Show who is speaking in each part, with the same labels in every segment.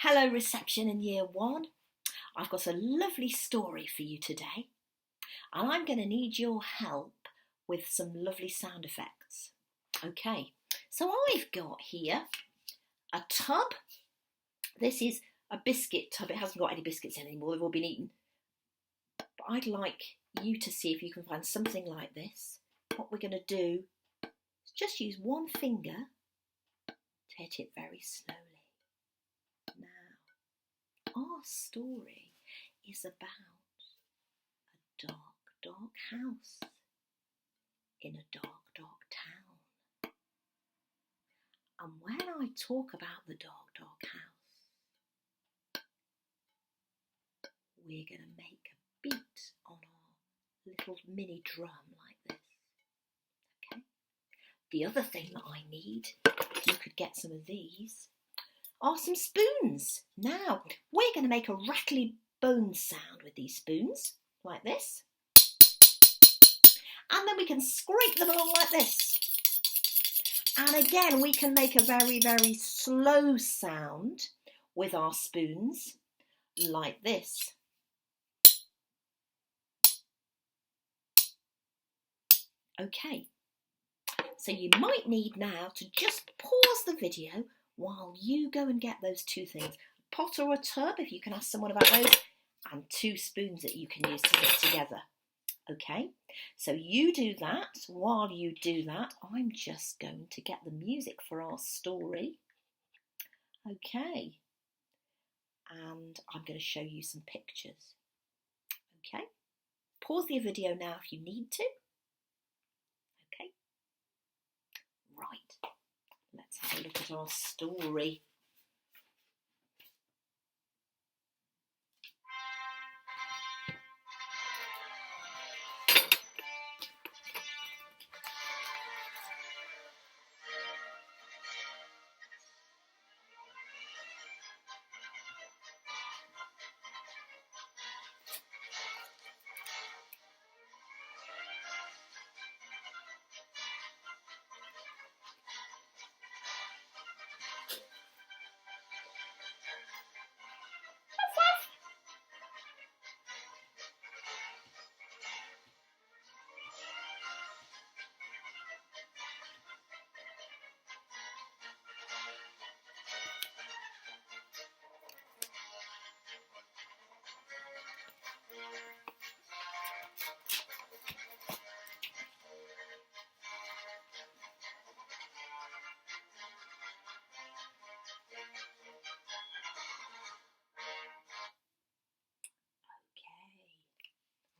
Speaker 1: Hello reception in year one. I've got a lovely story for you today and I'm going to need your help with some lovely sound effects. Okay, so I've got here a tub. This is a biscuit tub. It hasn't got any biscuits in anymore, they've all been eaten. But I'd like you to see if you can find something like this. What we're going to do is just use one finger to hit it very slowly. Our story is about a dark house in a dark town. And when I talk about the dark house, we're going to make a beat on our little mini drum like this. Okay. The other thing that I need, if you could get some of these, are some spoons. Now, we're going to make a rattly bone sound with these spoons, like this. And then we can scrape them along like this. And again, we can make a very, very slow sound with our spoons, like this. Okay, so you might need now to just pause the video while you go and get those two things. A pot or a tub, if you can ask someone about those, and two spoons that you can use to get together. Okay, so you do that. While you do that, I'm just going to get the music for our story. Okay, and I'm going to show you some pictures. Okay, pause the video now if you need to. Okay, right. Let's have a look at our story.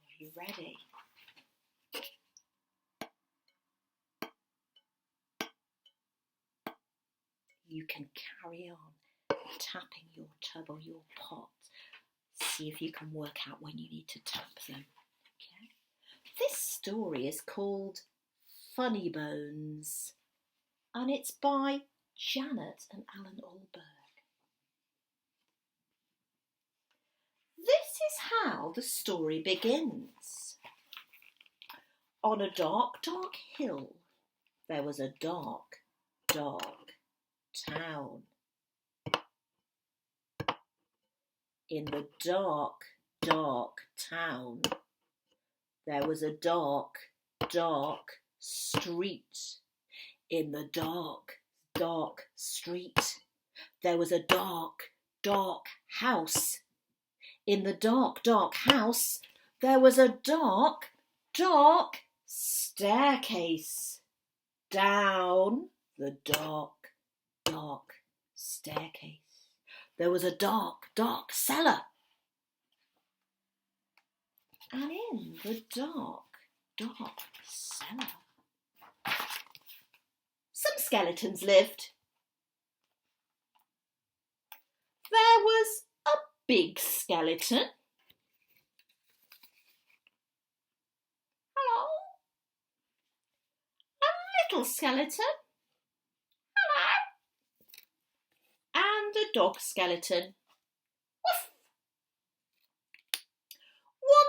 Speaker 1: Are you ready? You can carry on tapping your tub or your pot. See if you can work out when you need to tap them. Okay. This story is called Funnybones and it's by Janet and Alan Alberg. This is how the story begins. On a dark hill, there was a dark town. In the dark town, there was a dark street. In the dark street, there was a dark house. In the dark house, there was a dark staircase. Down the dark staircase, there was a dark cellar. And in the dark cellar, some skeletons lived. There was a big skeleton. Hello. A little skeleton. Hello. And a dog skeleton. Woof.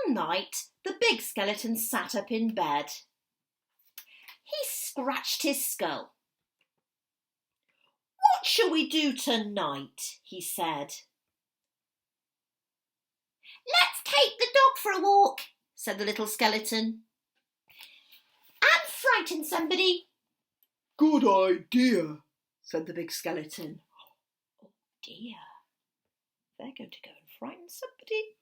Speaker 1: One night, the big skeleton sat up in bed. He scratched his skull. What shall we do tonight? He said. Let's take the dog for a walk, said the little skeleton. And frighten somebody.
Speaker 2: Good idea, said the big skeleton.
Speaker 1: Oh dear, they're going to go and frighten somebody.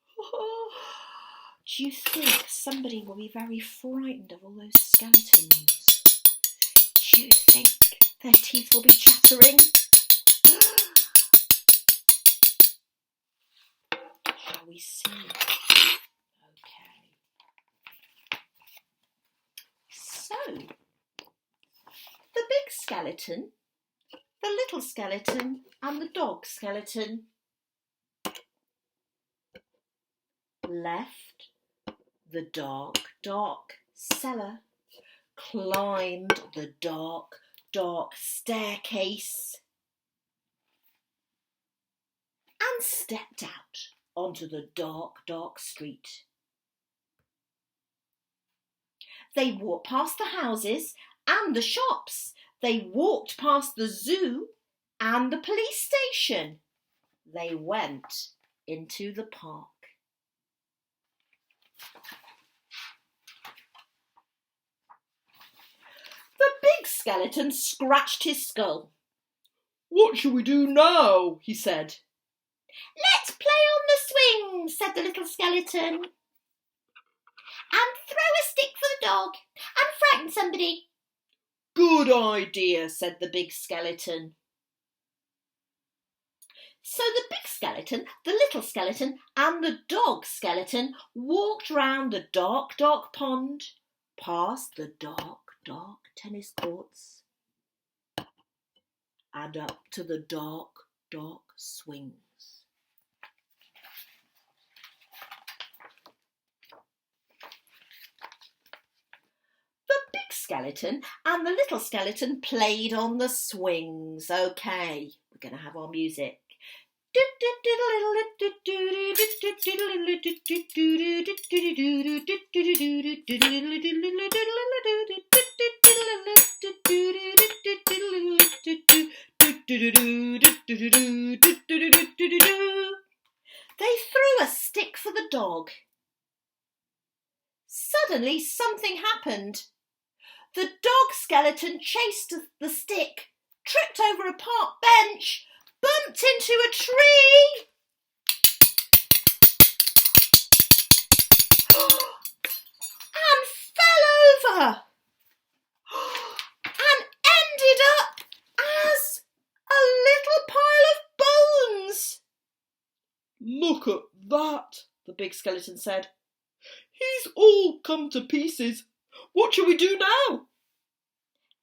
Speaker 1: Do you think somebody will be very frightened of all those skeletons? Do you think their teeth will be chattering? Shall we see? Okay. So, the big skeleton, the little skeleton and the dog skeleton left the dark, dark cellar, climbed the dark, dark staircase and stepped out onto the dark, dark street. They walked past the houses and the shops. They walked past the zoo and the police station. They went into the park. The big skeleton scratched his skull.
Speaker 2: What shall we do now? He said.
Speaker 1: Let's play on the swing, said the little skeleton. And throw a stick for the dog and frighten somebody.
Speaker 2: Good idea, said the big skeleton.
Speaker 1: So the big skeleton, the little skeleton and the dog skeleton walked round the dark, dark pond, past the dark, dark tennis courts and up to the dark, dark swings. The big skeleton and the little skeleton played on the swings. Okay, we're going to have our music. They threw a stick for the dog. Suddenly something happened. The dog skeleton chased the stick, tripped over a park bench, bumped into a tree and fell over and ended up as a little pile of bones.
Speaker 2: Look at that, the big skeleton said. He's all come to pieces. What shall we do now?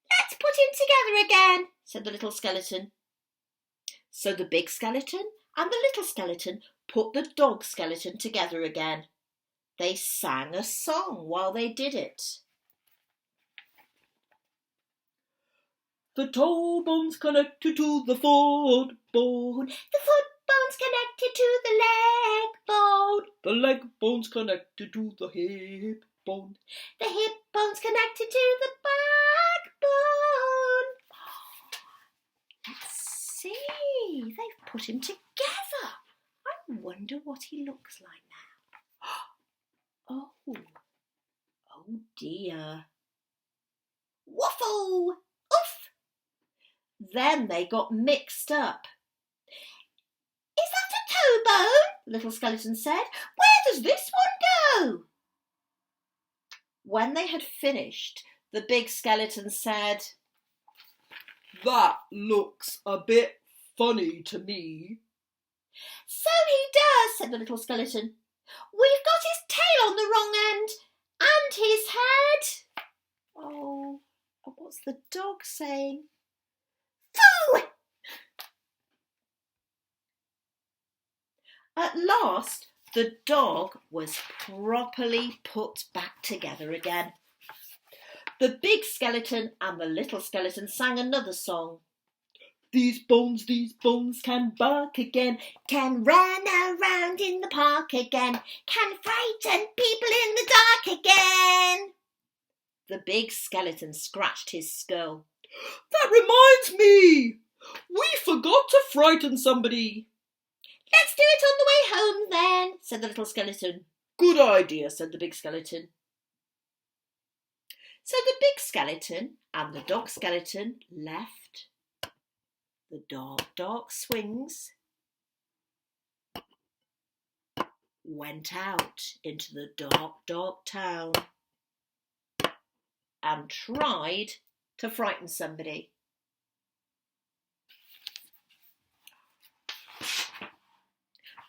Speaker 1: Let's put him together again, said the little skeleton. So the big skeleton and the little skeleton put the dog skeleton together again. They sang a song while they did it.
Speaker 2: The toe bone's connected to the foot bone.
Speaker 1: The foot bone's connected to the leg bone.
Speaker 2: The leg bone's connected to the hip bone.
Speaker 1: The hip bone's connected to the backbone. Let's see, they've put him together. I wonder what he looks like now. Oh dear. Waffle! Oof! Then they got mixed up. Is that a toe bone? Little skeleton said. Where does this one go? When they had finished, the big skeleton said,
Speaker 2: That looks a bit funny to me.
Speaker 1: So he does, said the little skeleton. We've got his tail on the wrong end and his head. Oh, what's the dog saying? Foo! At last, the dog was properly put back together again. The big skeleton and the little skeleton sang another song.
Speaker 2: These bones can bark again,
Speaker 1: can run around in the park again, can frighten people in the dark again. The big skeleton scratched his skull.
Speaker 2: That reminds me, We forgot to frighten somebody.
Speaker 1: Let's do it on the way home then, said the little skeleton.
Speaker 2: Good idea, said the big skeleton.
Speaker 1: So the big skeleton and the dog skeleton left the dark swings, went out into the dark town and tried to frighten somebody.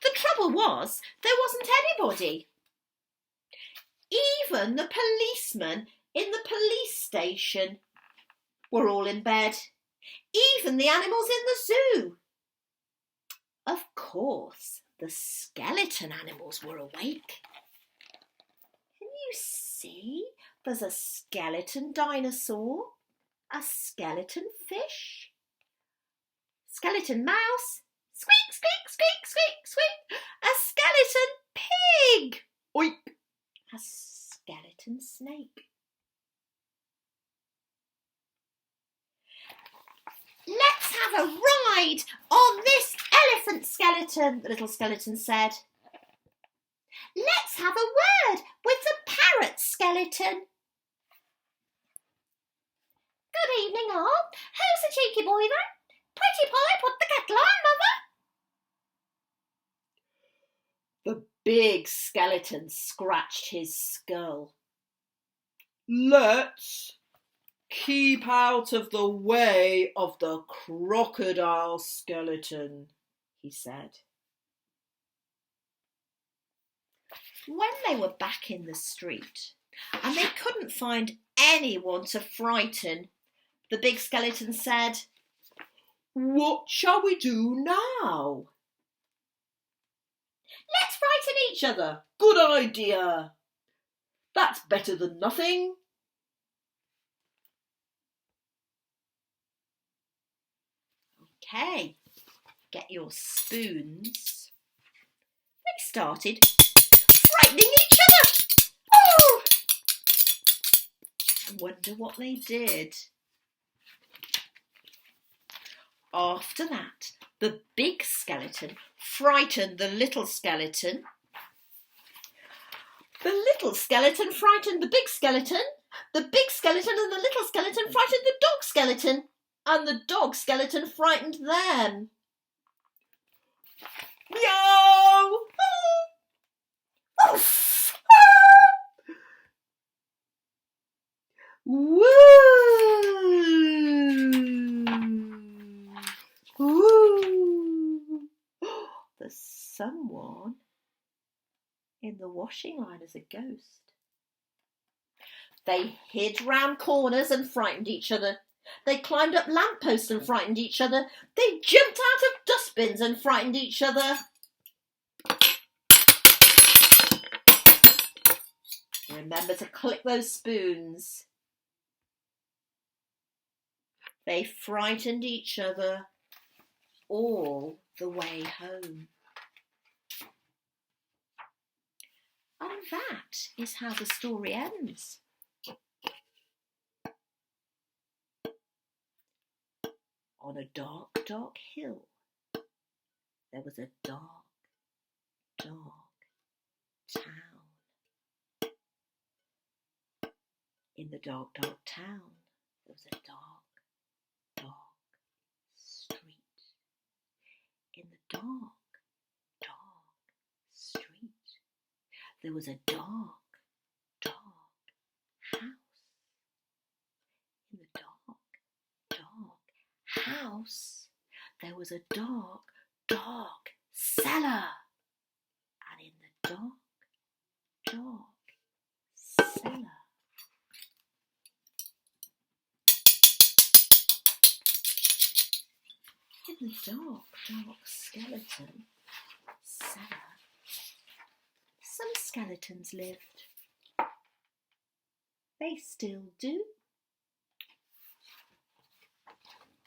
Speaker 1: The trouble was there wasn't anybody. Even the policemen in the police station were all in bed. Even the animals in the zoo. Of course, the skeleton animals were awake. Can you see? There's a skeleton dinosaur, a skeleton fish, skeleton mouse, squeak, squeak, squeak, squeak, squeak, a skeleton pig,
Speaker 2: Oink!
Speaker 1: a skeleton snake. Let's have a ride on this elephant skeleton, the little skeleton said. Let's have a word with the parrot skeleton. Good evening, all. Who's the cheeky boy there? Pretty Polly, put the kettle on, mother. The big skeleton scratched his skull.
Speaker 2: Let's keep out of the way of the crocodile skeleton, he said.
Speaker 1: When they were back in the street and they couldn't find anyone to frighten, the big skeleton said,
Speaker 2: What shall we do now?
Speaker 1: Let's frighten each other.
Speaker 2: Good idea. That's better than nothing.
Speaker 1: Okay, get your spoons. They started frightening each other. Oh! I wonder what they did. After that, the big skeleton frightened the little skeleton. The little skeleton frightened the big skeleton. The big skeleton and the little skeleton frightened the dog skeleton. And the dog skeleton frightened them.
Speaker 2: Meow!
Speaker 1: Oof!
Speaker 2: Woo! Woo!
Speaker 1: There's someone in the washing line as a ghost. They hid round corners and frightened each other. They climbed up lampposts and frightened each other. They jumped out of dustbins and frightened each other. Remember to click those spoons. They frightened each other all the way home. And that is how the story ends. On a dark, dark hill, there was a dark, dark town. In the dark, dark town, there was a dark, dark street. In the dark, dark street, there was a dark, dark house. In the dark, dark house, there was a dark, dark cellar. And in the dark, dark cellar, in the dark, dark skeleton cellar, some skeletons lived. They still do.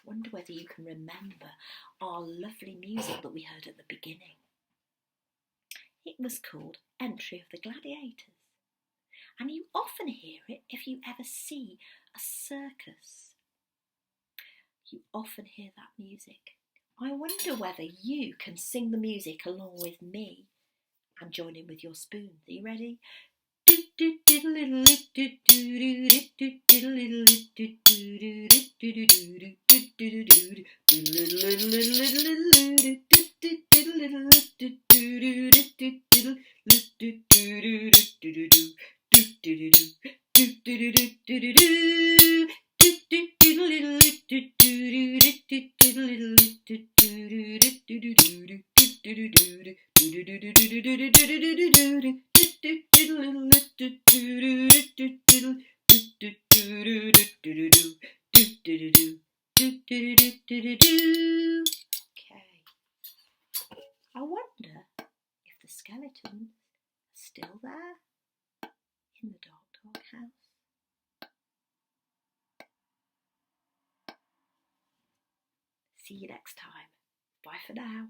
Speaker 1: Wonder whether you can remember our lovely music that we heard at the beginning. It was called Entry of the Gladiators, and you often hear it if you ever see a circus. you often hear that music. I wonder whether you can sing the music along with me and join in with your spoons. Are you ready? Okay. I wonder if the skeletons are still there in the dark house. See you next time. Bye for now.